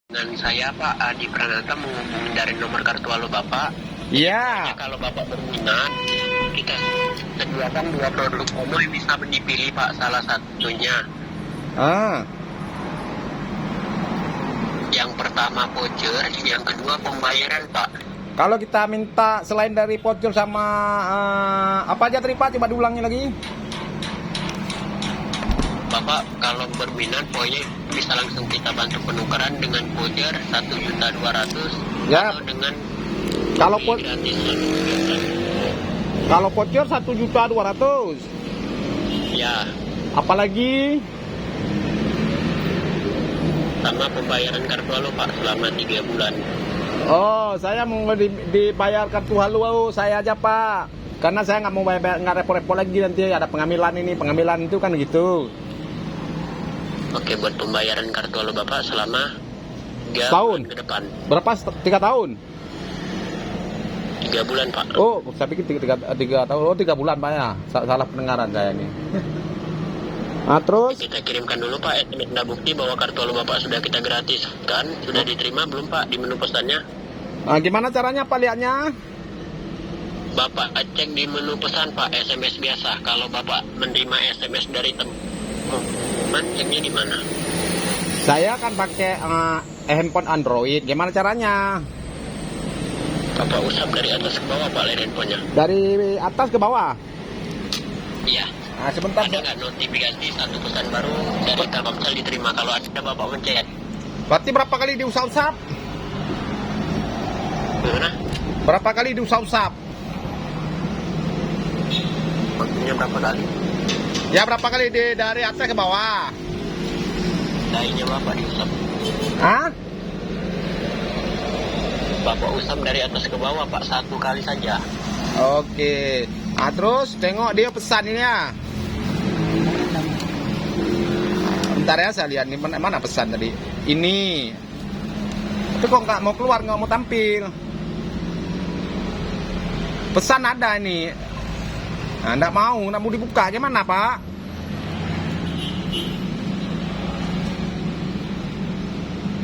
Dengan saya Pak Adi Pranata menghubungi dari nomor kartu halo Bapak. Iya. Kalau Bapak berminat, kita sediakan 2 produk promo yang bisa dipilih Pak, salah satunya. Ah. Yang pertama voucher, yang kedua pembayaran Pak. Kalau kita minta selain dari voucher sama apa aja tadi Pak? Coba diulangi lagi. Bapak kalau berminat pokoknya bisa langsung kita bantu penukaran dengan voucher 1.200.000 Ya. atau dengan Kalau gratis. kalau voucher 1.200.000. Ya, Apalagi sama pembayaran kartu halo Pak selama 3 bulan. oh, saya mau dibayar kartu halo saya aja Pak. Karena saya nggak mau bayar, nggak repot-repot lagi nanti ada pengambilan itu kan gitu. Oke, buat pembayaran kartu halo Bapak selama 3 Setahun. bulan ke depan. Berapa? 3 tahun? 3 bulan Pak. Oh, saya pikir 3 tahun. Oh, 3 bulan Pak ya. Salah pendengaran saya ini. Nah, terus? Kita kirimkan dulu Pak SMS tanda bukti bahwa kartu halo Bapak sudah kita gratiskan. Sudah diterima belum Pak di menu pesannya? Nah, gimana caranya Pak lihatnya? Bapak cek di menu pesan Pak, SMS biasa. Kalau Bapak menerima SMS dari teman, ceknya di mana? Saya kan pakai handphone Android. Gimana caranya? Bapak usap dari atas ke bawah Pak layar handphonenya. Dari atas ke bawah. Iya. Nah, sebentar. Ada nggak notifikasi satu pesan baru dari Telkomsel diterima? Kalau ada Bapak mencet. Berarti berapa kali diusap-usap? Gimana? Berapa kali diusap-usap? Waktunya berapa kali? Ya, berapa kali dari atas ke bawah? Dahinya Bapak diusap. Hah? Bapak usap dari atas ke bawah Pak, 1 kali saja. Oke. Nah, terus tengok dia pesan ini ya. Bentar ya, saya lihat nih mana pesan tadi. Ini. Itu kok nggak mau keluar, nggak mau tampil. Pesan ada nih. Nah, nggak mau dibuka. Gimana Pak?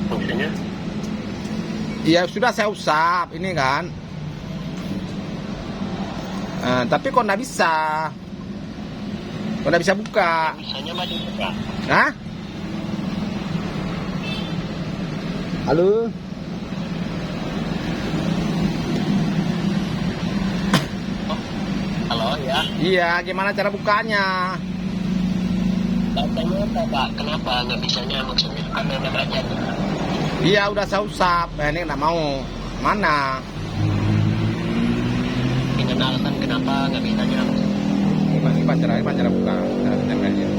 Fungsinya? Ya sudah saya usap ini kan. Nah, tapi kok nggak bisa. Kok nggak bisa buka? Bisanya maju buka. Hah? Halo? Halo ya. Iya, gimana cara bukanya? Datanya apa Pak? Kenapa nggak bisanya? Maksudnya karena nggak baca. Iya, udah saya usap. Ini nggak mau. Mana? Dengan alasan kenapa nggak bisanya? Ini cara buka. Nah, tempelnya.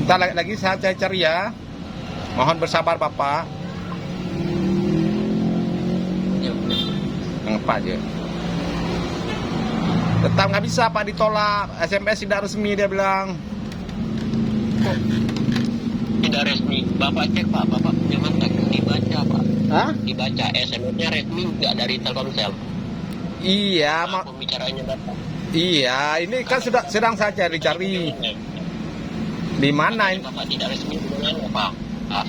Bentar lagi saya cari ya. Mohon bersabar Bapak. Ya udah. Ngapa aja. Tetap nggak bisa Pak, ditolak. SMS tidak resmi dia bilang. Tidak resmi. Bapak cek Pak. Bapak jangan cek dibaca Pak. Hah? Dibaca SMS-nya resmi nggak dari Telkomsel. Iya, Pembicaranya Bapak. iya. Ini kan sedang saya cari-cari. Di mana ini? Bapak tidak resmi dengan Pak. Pak.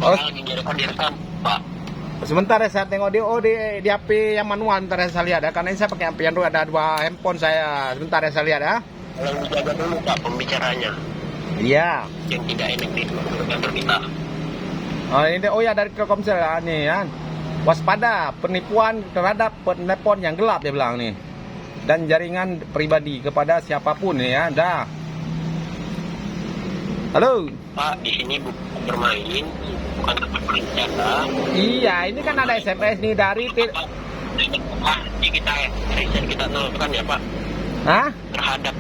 Oh. Orang lagi direkam Pak. Sebentar ya, saya tengok di HP yang manual. Bentar ya, saya lihat ya. Karena ini saya pakai HP Android, ada 2 handphone saya. Sebentar ya, saya lihat ya. Tolong dijaga dulu Pak pembicaranya. Iya. Yang tidak enak di kantor kita. Oh, ini oh ya dari Telkomsel ya, nih ya. Waspada penipuan terhadap telepon yang gelap dia bilang nih. Dan jaringan pribadi kepada siapapun ya. Dah. Halo. Pak, di sini bukan bermain, bukan tempat berbicara. Iya, ini kan ada SMS nih dari Di kita riset kita nolkan ya Pak Hah? terhadap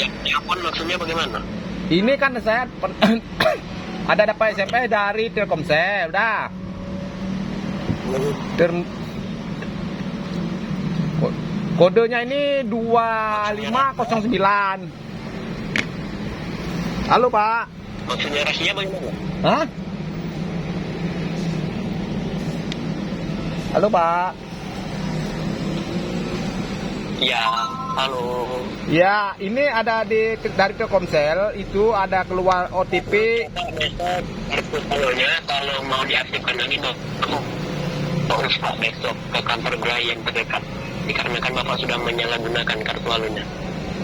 yang telepon maksudnya bagaimana? Ini kan saya ada dapat SMS dari Telkomsel, dah. Kodenya ini 2509. Halo Pak. Maksudnya rasanya bagaimana? Hah? Halo Pak. Ya, Halo. Ya, ini ada dari Telkomsel itu ada keluar OTP. Pak, besok kartu halonya kalau mau diaktifkan lagi harus Pak besok ke kantor gerai yang terdekat. Dikarenakan Bapak sudah menyalahgunakan kartu halonya.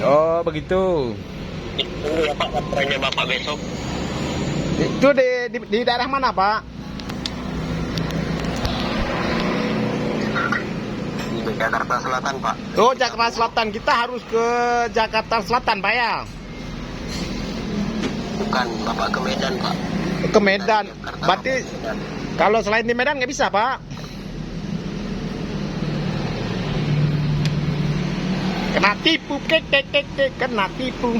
Oh, begitu. Tunggu ya Pak, laporannya Bapak besok. Itu di daerah mana, Pak? Di Jakarta Selatan Pak. Oh, Jakarta Selatan. Kita harus ke Jakarta Selatan, Pak ya? Bukan, Bapak ke Medan Pak. Ke Medan. Dari Jakarta Berarti ke Medan. kalau selain di Medan nggak bisa, Pak? Kena tipu, kek, kena tipu.